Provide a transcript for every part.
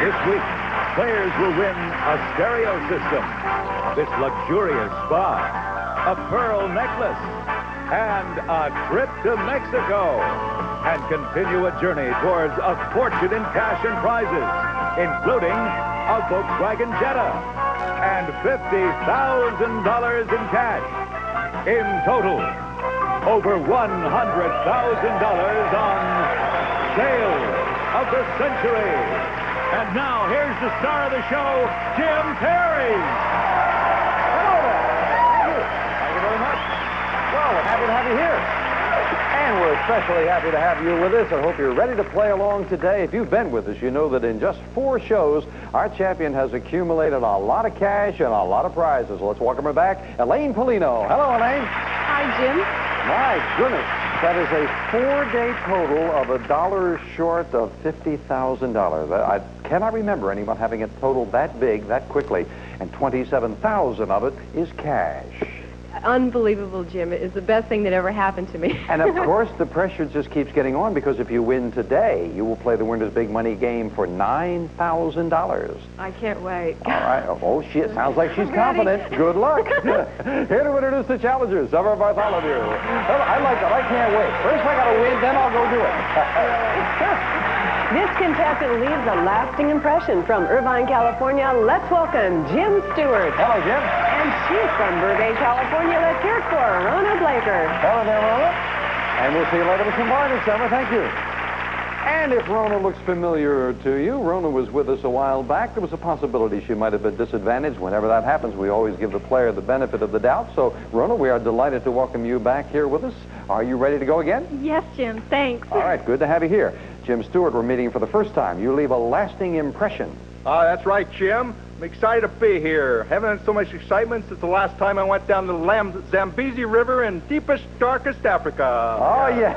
This week, players will win a stereo system, this luxurious spa, a pearl necklace, and a trip to Mexico, and continue a journey towards a fortune in cash and prizes, including a Volkswagen Jetta and $50,000 in cash. In total, over $100,000 on Sale of the Century. And now, here's the star of the show, Jim Perry. Hello there. Thank you very much. Well, we're happy to have you here. And we're especially happy to have you with us. I hope you're ready to play along today. If you've been with us, you know that in just 4 shows, our champion has accumulated a lot of cash and a lot of prizes. Let's welcome her back, Elaine Polino. Hello, Elaine. Hi, Jim. My goodness. That is a 4-day total of $1 short of $50,000. I cannot remember anyone having a total that big that quickly. And $27,000 of it is cash. Unbelievable, Jim. It is the best thing that ever happened to me. And of course, the pressure just keeps getting on, because if you win today, you will play the Winner's Big Money game for $9,000. I can't wait. All right. Oh, it sounds like she's confident. Good luck. Here to introduce the challengers, Summer Bartholomew. I like that. I can't wait. First I got to win, then I'll go do it. This contestant leaves a lasting impression. From Irvine, California, let's welcome Jim Stewart. Hello, Jim. And she's from Burbank, California. Let's hear it for Rhona Blaker. Hello there, Rhona. And we'll see you later with some bargains, Summer. Thank you. And if Rhona looks familiar to you, Rhona was with us a while back. There was a possibility she might have been disadvantaged. Whenever that happens, we always give the player the benefit of the doubt. So, Rhona, we are delighted to welcome you back here with us. Are you ready to go again? Yes, Jim. Thanks. All right. Good to have you here. Jim Stewart, we're meeting for the first time. You leave a lasting impression. That's right, Jim. I'm excited to be here. Haven't had so much excitement since the last time I went down the Zambezi River in deepest, darkest Africa. Oh, yes.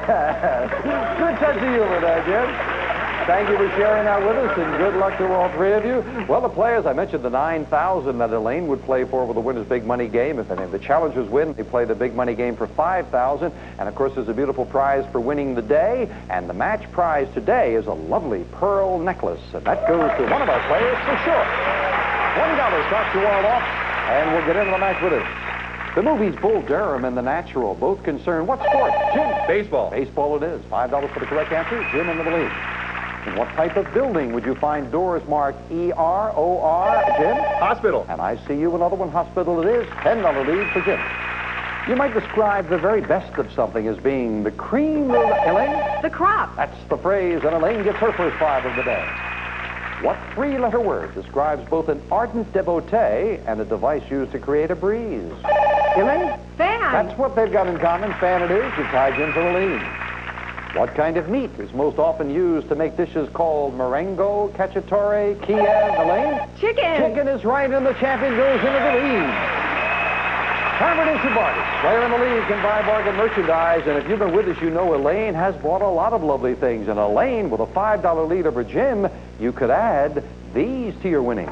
Good touch of humor there, Jim. Thank you for sharing that with us, and good luck to all 3 of you. Well, the players, I mentioned the $9,000 that Elaine would play for with the Winner's Big Money game. If any of the challengers win, they play the Big Money game for $5,000. And, of course, there's a beautiful prize for winning the day. And the match prize today is a lovely pearl necklace. And that goes to one of our players for sure. $20 starts you all off, and we'll get into the match with us. The movies Bull Durham and The Natural both concern what sport? Jim? Baseball. Baseball it is. $5 for the correct answer. Jim in the lead. In what type of building would you find doors marked E-R-O-R, Jim? Hospital. And I see you, another one, hospital it is. $10 lead for Jim. You might describe the very best of something as being the cream of, Elaine? The crop. That's the phrase, and Elaine gets her first 5 of the day. What 3-letter word describes both an ardent devotee and a device used to create a breeze? Elaine? Fan. That's what they've got in common. Fan it is. You tie Jim for the lead. What kind of meat is most often used to make dishes called merengue, cacciatore, Kiev, Elaine? Chicken. Chicken is right, and the champion goes into the lead. Time for Disney Bargain. Player in the lead can buy bargain merchandise, and if you've been with us, you know Elaine has bought a lot of lovely things. And Elaine, with a $5 lead over Jim, you could add these to your winnings.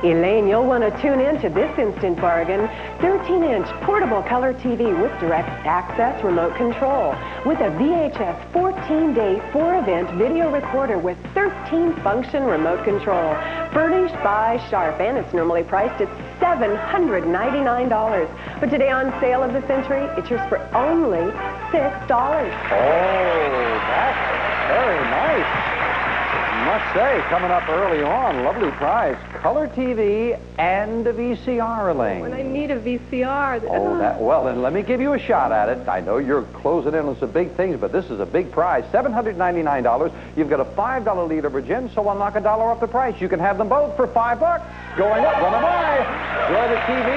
Elaine, you'll want to tune in to this instant bargain. 13-inch portable color TV with direct access remote control. With a VHS 14-day 4-event video recorder with 13-function remote control. Furnished by Sharp, and it's normally priced at $799. But today on Sale of the Century, it's yours for only $6. Oh, that's very nice. I must say, coming up early on, lovely prize. Color TV and a VCR, Elaine. When I need a VCR. Well, then let me give you a shot at it. I know you're closing in on some big things, but this is a big prize. $799. You've got a $5 lead over Jim, so I'll knock $1 off the price. You can have them both for $5. Going up, run a buy. Enjoy the TV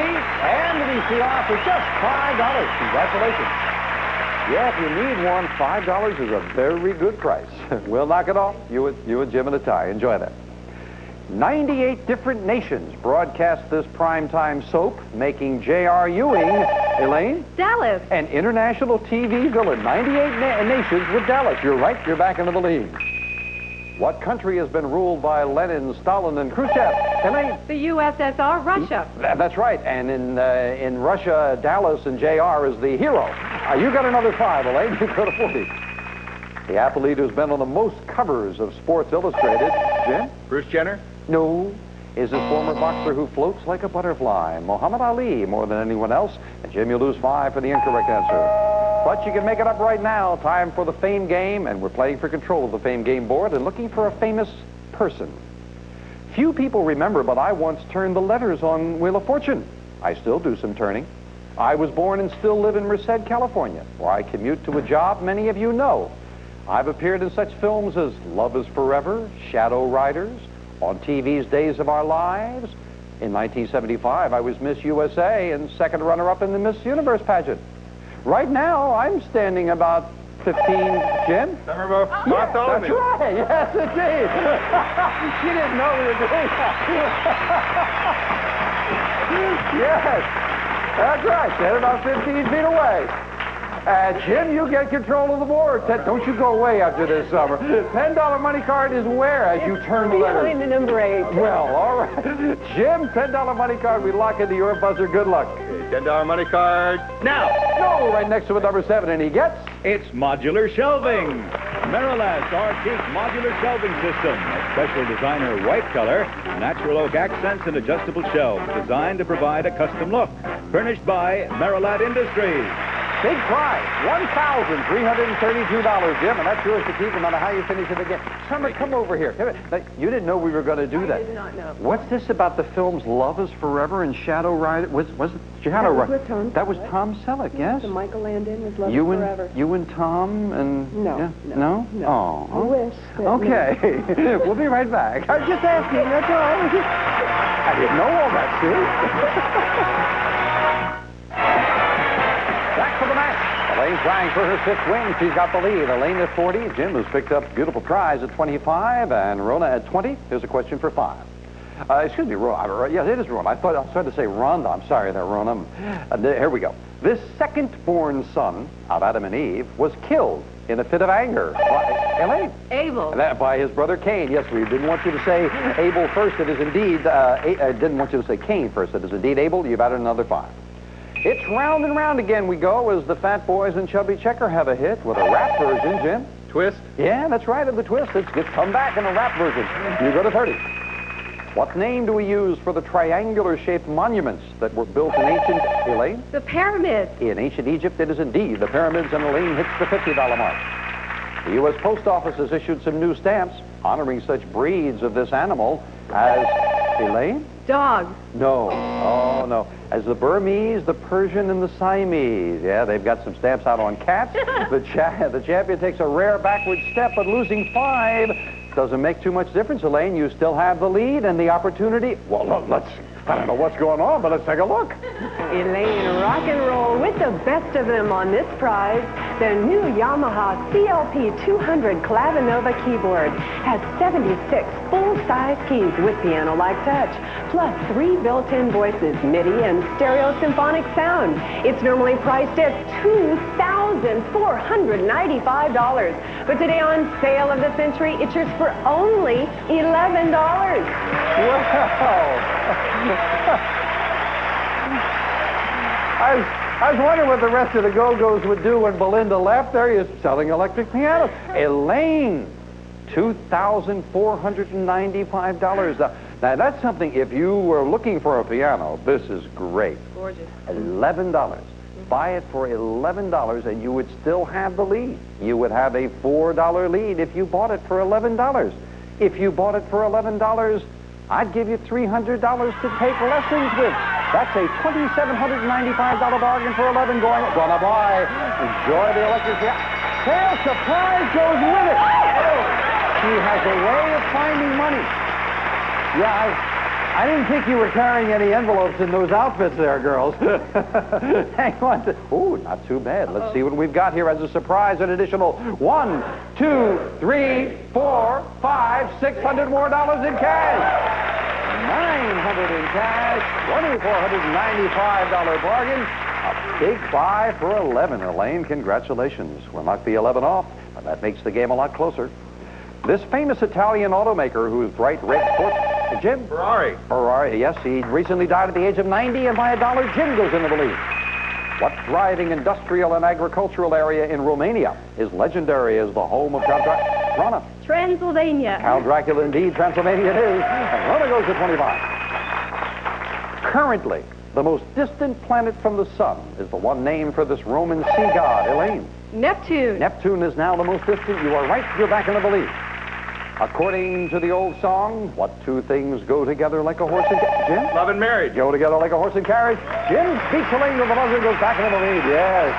and the VCR for just $5. Congratulations. Yeah, if you need one, $5 is a very good price. We'll knock it off. You and Jim in a tie. Enjoy that. 98 different nations broadcast this primetime soap, making J.R. Ewing, Elaine? Dallas. An international TV villain. 98 nations with Dallas. You're right. You're back into the lead. What country has been ruled by Lenin, Stalin, and Khrushchev? Elaine? The USSR, Russia. That's right. And in Russia, Dallas and J.R. is the hero. You got another 5, Elaine. You go to 40. The athlete who's been on the most covers of Sports Illustrated, Jim? Bruce Jenner? No. Is this former boxer who floats like a butterfly, Muhammad Ali, more than anyone else? And Jim, you lose 5 for the incorrect answer. But you can make it up right now. Time for the Fame Game, and we're playing for control of the Fame Game board and looking for a famous person. Few people remember, but I once turned the letters on Wheel of Fortune. I still do some turning. I was born and still live in Merced, California, where I commute to a job many of you know. I've appeared in such films as Love is Forever, Shadow Riders, on TV's Days of Our Lives. In 1975, I was Miss USA and second runner-up in the Miss Universe pageant. Right now, I'm standing about 15, Jim? Remember Yes, that's right. Yes, indeed. She didn't know we were doing that. Yes, that's right. Stand about 15 feet away. Jim, you get control of the board. Don't you go away after this summer. $10 money card is where as you turn the letters? Behind the number 8. Well, all right. Jim, $10 money card. We lock into your buzzer. Good luck. $10 money card. Now. No, right next to a number 7, and he gets... It's modular shelving. Merilast Arctique modular shelving system. A special designer white color, natural oak accents, and adjustable shelves designed to provide a custom look. Furnished by Merilat Industries. Big prize, $1,332, Jim, and that's yours to keep no matter how you finish it again. Summer, come over here. You didn't know we were going to do that. I did not know. What's this about the films Love is Forever and Shadow Rider? Was it Shadow Rider? That was Tom Selleck, yes? So Michael Landon was Love is You Forever. and Tom and... No, yeah? no. Oh. I wish. But Okay. We'll be right back. I was just asking, that's all. I didn't know all that, see? Back for the match. Elaine trying for her 5th win. She's got the lead. Elaine at 40. Jim has picked up a beautiful prize at 25. And Rhona at 20. Here's a question for 5. Excuse me, Rhona. Yes, it is Rhona. I was trying to say Rhonda. I'm sorry there, Rhona. Here we go. This second-born son of Adam and Eve was killed in a fit of anger. Elaine? Abel. By his brother Cain. Yes, we didn't want you to say Abel first. It is indeed... I didn't want you to say Cain first. It is indeed Abel. You've added another 5. It's round and round again we go as the Fat Boys and Chubby Checker have a hit with a rap version, Jim. Twist. Yeah, that's right, of the twist. It's come back in a rap version. You go to 30. What name do we use for the triangular-shaped monuments that were built in ancient... Elaine? The pyramids. In ancient Egypt, it is indeed the pyramids, and Elaine hits the $50 mark. The U.S. Post Office has issued some new stamps honoring such breeds of this animal as... Elaine? Dogs. No. Oh, no. As the Burmese, the Persian, and the Siamese. Yeah, they've got some stamps out on cats. The champion takes a rare backward step, but losing 5 doesn't make too much difference, Elaine. You still have the lead and the opportunity. Well, let's... I don't know what's going on, but let's take a look. Elaine, rock and roll with the best of them on this prize. The new Yamaha CLP 200 Clavinova keyboard has 76 full-size keys with piano-like touch, plus 3 built-in voices, MIDI, and stereo symphonic sound. It's normally priced at $2,495, but today on Sale of the Century, it's yours for only $11. Wow. I was wondering what the rest of the Go-Go's would do when Belinda left. There he is selling electric pianos. Elaine, $2,495. Now, that's something, if you were looking for a piano, this is great. Gorgeous. $11. Buy it for $11, and you would still have the lead. You would have a $4 lead if you bought it for $11. If you bought it for $11, I'd give you $300 to take lessons with. That's a $2,795 bargain for $11 gonna buy. Enjoy the electric piano. Sale surprise goes with it. She has a way of finding money. Yeah, I didn't think you were carrying any envelopes in those outfits there, girls. Hang on. Ooh, not too bad. Let's see what we've got here as a surprise. An additional 1, 2, 3, 4, 5, $600 more in cash. $900 in cash, $2,495 bargain. A big buy for 11. Elaine, congratulations. We'll knock the 11 off, but that makes the game a lot closer. This famous Italian automaker whose bright red sports... Jim? Ferrari. Ferrari, yes. He recently died at the age of 90, and by $1, Jim goes into the lead. What thriving industrial and agricultural area in Romania is legendary as the home of Count Dracula. Rhona. Transylvania. Count Dracula, indeed, Transylvania it is. And Rhona goes to 25. Currently, the most distant planet from the sun is the one named for this Roman sea god, Elaine. Neptune. Neptune is now the most distant. You are right. You're back in the lead. According to the old song, what two things go together like a horse and carriage? Jim? Love and marriage. Go together like a horse and carriage. Jim beats Elaine with the buzzer, goes back in the lead. Yes.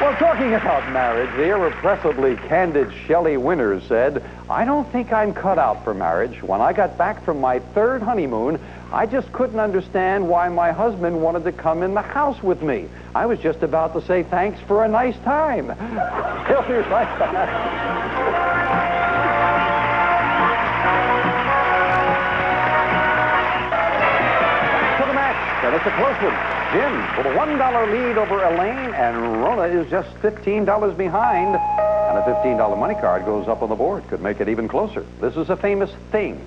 Well, talking about marriage, the irrepressibly candid Shelley Winters said, "I don't think I'm cut out for marriage. When I got back from my third honeymoon, I just couldn't understand why my husband wanted to come in the house with me. I was just about to say thanks for a nice time." He'll be right back. And it's a close one. Jim with a $1 lead over Elaine, and Rhona is just $15 behind. And a $15 money card goes up on the board. Could make it even closer. This is a famous thing.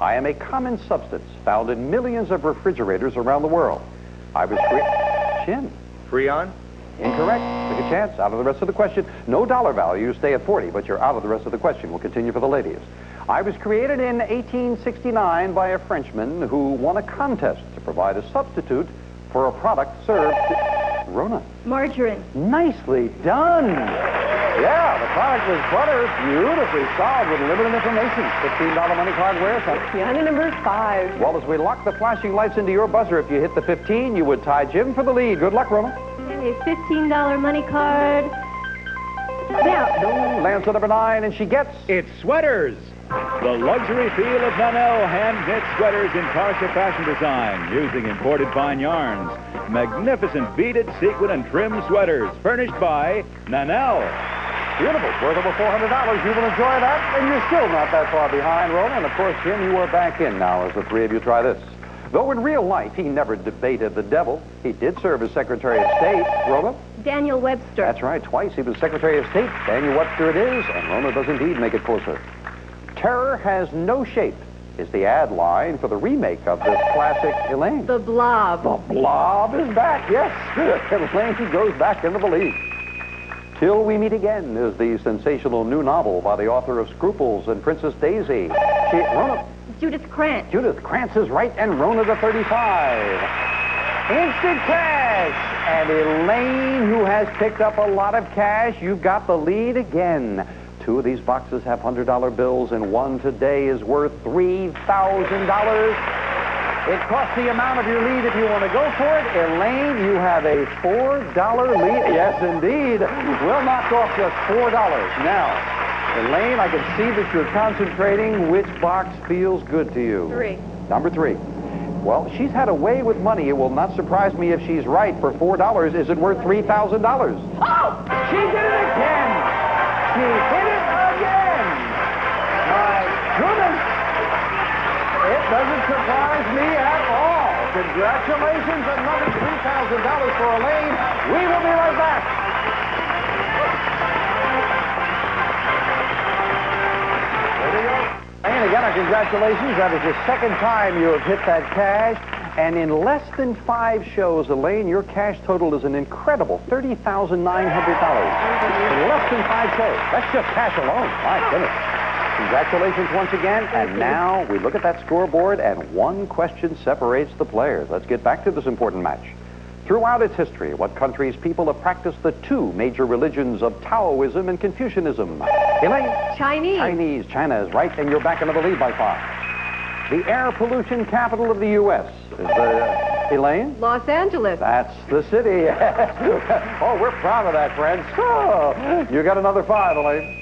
I am a common substance found in millions of refrigerators around the world. I was Jim. Freon? Incorrect. Took a chance. Out of the rest of the question. No dollar value. You stay at 40, but you're out of the rest of the question. We'll continue for the ladies. I was created in 1869 by a Frenchman who won a contest to provide a substitute for a product served to... Rhona. Margarine. Nicely done. Yeah, the product was butter. Beautifully solved with limited information. $15 money card where? Piano number 5. Well, as we lock the flashing lights into your buzzer, if you hit the 15, you would tie Jim for the lead. Good luck, Rhona. A $15 money card. Now. No, lands on number 9, and she gets... It's sweaters. The luxury feel of Nanel hand-knit sweaters in Tarsa fashion design, using imported fine yarns. Magnificent beaded, sequin, and trim sweaters, furnished by Nanel. Beautiful. Worth over $400. You will enjoy that, and you're still not that far behind, Rhona. And, of course, Jim, you are back in now as the three of you try this. Though in real life he never debated the devil, he did serve as Secretary of State. Rhona? Daniel Webster. That's right. Twice he was Secretary of State. Daniel Webster it is, and Rhona does indeed make it closer. Terror has no shape is the ad line for the remake of this classic Elaine. The Blob. The Blob is back, yes. Elaine goes back into the lead. Till We Meet Again is the sensational new novel by the author of Scruples and Princess Daisy. Rhona. Judith Krantz. Judith Krantz is right, and Rhona to 35. Instant cash. And Elaine, who has picked up a lot of cash, you've got the lead again. 2 of these boxes have $100 bills, and one today is worth $3,000. It costs the amount of your lead if you want to go for it. Elaine, you have a $4 lead. Yes, indeed. We'll knock off just $4. Now, Elaine, I can see that you're concentrating. Which box feels good to you? 3. Number 3. Well, she's had a way with money. It will not surprise me if she's right. For $4, is it worth $3,000? Oh! She did it again! She hit it again! My goodness! It doesn't surprise me at all. Congratulations, another $3,000 for Elaine. We will be right back. There you go. And again, our congratulations. That is the second time you have hit that cash. And in less than 5 shows, Elaine, your cash total is an incredible $30,900. In less than 5 shows. That's just cash alone. My goodness. Congratulations once again. And now we look at that scoreboard, and one question separates the players. Let's get back to this important match. Throughout its history, what countries' people have practiced the 2 major religions of Taoism and Confucianism? Elaine? Chinese. Chinese. China is right, and you're back into the lead by 5. The air pollution capital of the U.S. is Elaine? Los Angeles. That's the city. Oh, we're proud of that, friends. So, you got another 5, Elaine.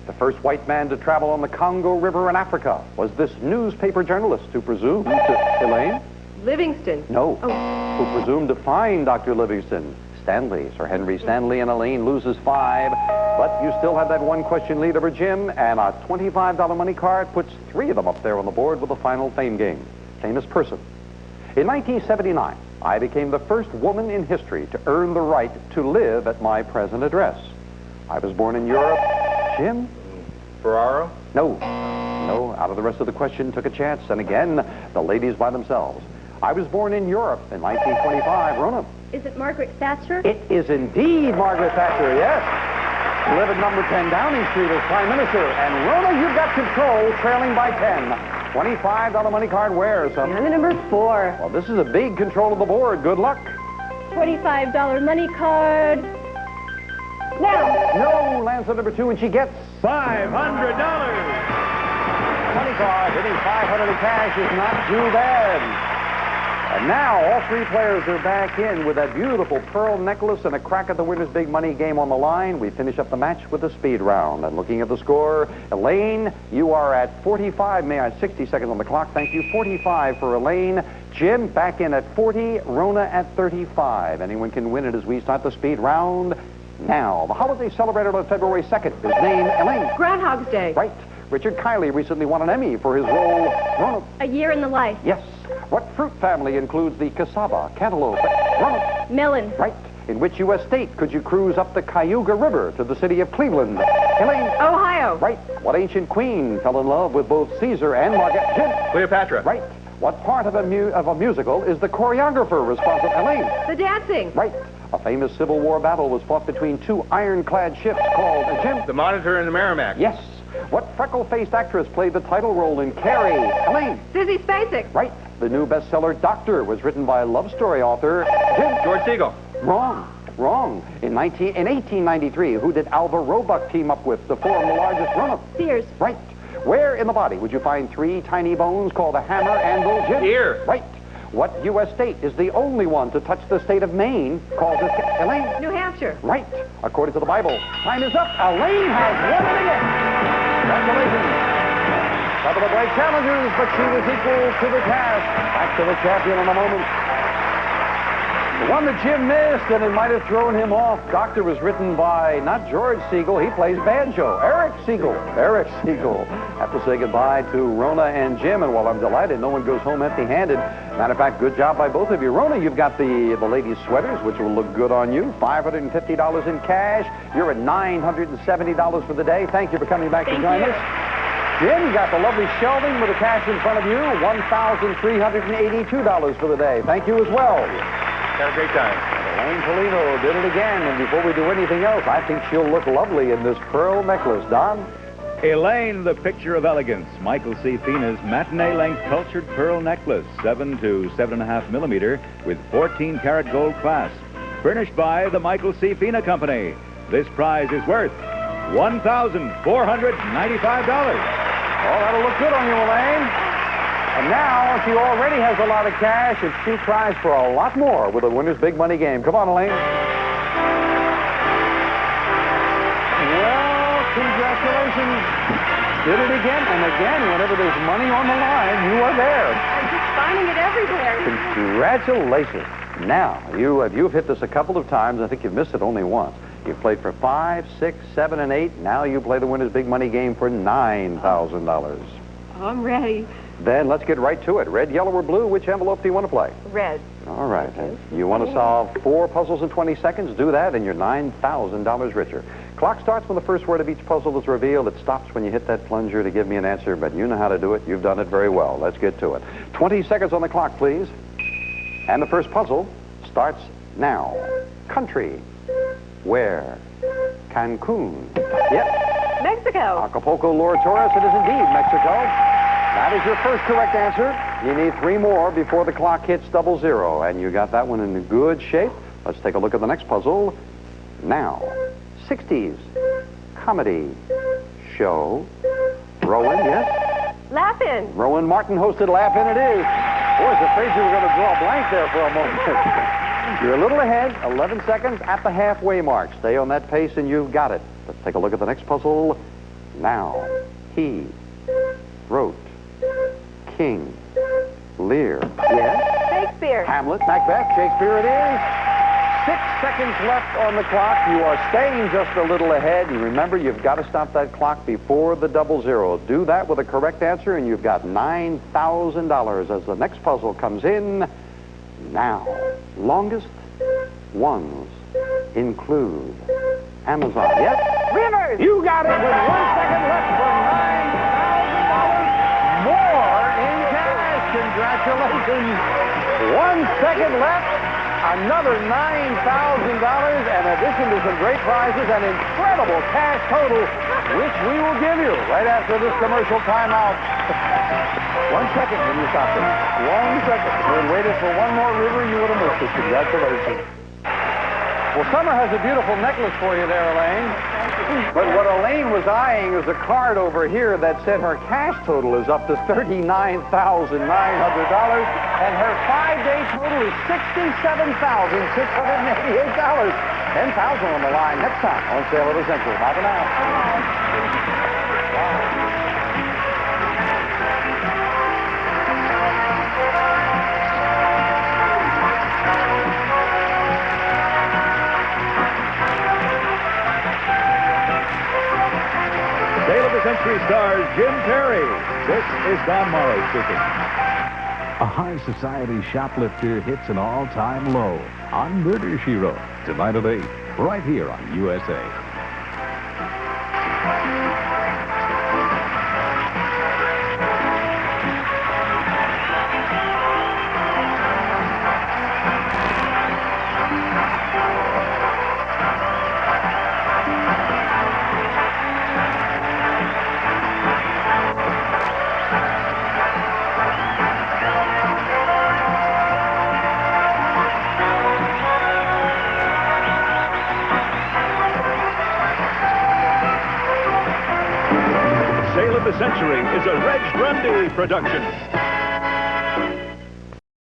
The first white man to travel on the Congo River in Africa was this newspaper journalist who presumed to... Elaine? Livingston. No. Oh. Who presumed to find Dr. Livingston. Stanley. Sir Henry Stanley, and Elaine loses 5. But you still have that one question lead over Jim, and a $25 money card puts 3 of them up there on the board with the final fame game. Famous person. In 1979, I became the first woman in history to earn the right to live at my present address. I was born in Europe. Jim? Ferraro? No. No, out of the rest of the question, took a chance. And again, the ladies by themselves. I was born in Europe in 1925. Rhona. Is it Margaret Thatcher? It is indeed Margaret Thatcher, yes. Live at number 10 Downing Street as Prime Minister. And Rhona, you've got control, trailing by 10. $25 money card wears. And the number 4. Well, this is a big control of the board. Good luck. $25 money card. Now. No, lands on number 2, and she gets $500. money card. Hitting 500 in cash is not too bad. And now all 3 players are back in with that beautiful pearl necklace and a crack at the winner's big money game on the line. We finish up the match with a speed round. And looking at the score, Elaine, you are at 45. May I have 60 seconds on the clock? Thank you. 45 for Elaine. Jim back in at 40. Rhona at 35. Anyone can win it as we start the speed round now. The holiday celebrated on February 2nd is named Elaine. Groundhog's Day. Right. Richard Kiley recently won an Emmy for his role. Rhona. A Year in the Life. Yes. What fruit family includes the cassava, cantaloupe, Rhona? Melon. Right. In which U.S. state could you cruise up the Cayuga River to the city of Cleveland? Elaine. Ohio. Right. What ancient queen fell in love with both Caesar and Margaret? Jim. Cleopatra. Right. What part of a musical is the choreographer responsible? Elaine. The dancing. Right. A famous Civil War battle was fought between 2 ironclad ships called Jim. The Monitor and the Merrimack. Yes. What freckle-faced actress played the title role in Carrie? Elaine. Sissy Spacek. Right. The new bestseller Doctor was written by love story author Jim. George Segal. Wrong. Wrong. In 1893, who did Alva Roebuck team up with to form the largest run-up? Sears. Right. Where in the body would you find 3 tiny bones called a hammer, anvil, Jim? Ear. Right. What U.S. state is the only one to touch the state of Maine? Calls it Elaine. New Hampshire. Right. According to the Bible. Time is up. Elaine has won it again. Congratulations. Couple of great challenges, but she was equal to the task. Back to the champion in a moment. The one that Jim missed, and it might have thrown him off. Doctor was written by not George Segal. He plays banjo. Eric Segal. Eric Segal. Have to say goodbye to Rhona and Jim. And while I'm delighted, no one goes home empty-handed. Matter of fact, good job by both of you. Rhona, you've got the ladies' sweaters, which will look good on you. $550 in cash. You're at $970 for the day. Thank you for coming back to join us. Jim, you got the lovely shelving with the cash in front of you. $1,382 for the day. Thank you as well. Had a great time. Elaine Polino did it again, and before we do anything else, I think she'll look lovely in this pearl necklace. Don? Elaine, the picture of elegance. Michael C. Fina's matinee-length cultured pearl necklace, 7 to 7.5 millimeter, with 14-karat gold clasp. Furnished by the Michael C. Fina Company. This prize is worth $1,495. Oh, that'll look good on you, Elaine. And now, she already has a lot of cash, and she tries for a lot more with the winner's big money game. Come on, Elaine. Well, congratulations. Did it again and again. Whenever there's money on the line, you are there. I'm just finding it everywhere. Congratulations. Now, you've hit this a couple of times. I think you've missed it only once. You've played for 5, 6, 7, and 8. Now you play the winner's big money game for $9,000. Oh, I'm ready. Then let's get right to it. Red, yellow, or blue, which envelope do you want to play? Red. All right. You want to solve 4 puzzles in 20 seconds? Do that, and you're $9,000 richer. Clock starts when the first word of each puzzle is revealed. It stops when you hit that plunger to give me an answer, but you know how to do it. You've done it very well. Let's get to it. 20 seconds on the clock, please. And the first puzzle starts now. Country. Where? Cancun. Yep. Mexico. Acapulco, Lord Torres. It is indeed Mexico. That is your first correct answer. You need 3 more before the clock hits 00. And you got that one in good shape. Let's take a look at the next puzzle. Now. 60s. Comedy. Show. Rowan, yes? Laugh-In. Rowan Martin hosted Laugh-In it is. Boy, I was afraid you were going to draw a blank there for a moment. You're a little ahead, 11 seconds at the halfway mark. Stay on that pace and you've got it. Let's take a look at the next puzzle. Now. He wrote King Lear. Yes? Shakespeare. Hamlet, Macbeth, Shakespeare it is. 6 seconds left on the clock. You are staying just a little ahead. And remember, you've got to stop that clock before the 00. Do that with a correct answer, and you've got $9,000 as the next puzzle comes in now. Longest ones include Amazon. Yes? Rivers. You got it with 1 second left for $9,000 more in cash. Congratulations. 1 second left. Another $9,000 in addition to some great prizes, an incredible cash total, which we will give you right after this commercial timeout. 1 second when you stopped it. 1 second. If you had waited for one more river, you would have missed it. Congratulations. Well, Summer has a beautiful necklace for you there, Elaine. But what Elaine was eyeing is a card over here that said her cash total is up to $39,900, and her 5-day total is $67,688. $10,000 on the line next time on Sale of the Century. Bye for now. Sale of the Century stars Jim Perry. This is Don Morrow speaking. A high society shoplifter hits an all-time low on Murder, She Wrote, tonight at 8, right here on USA. Sale of the Century is a Reg Grundy production.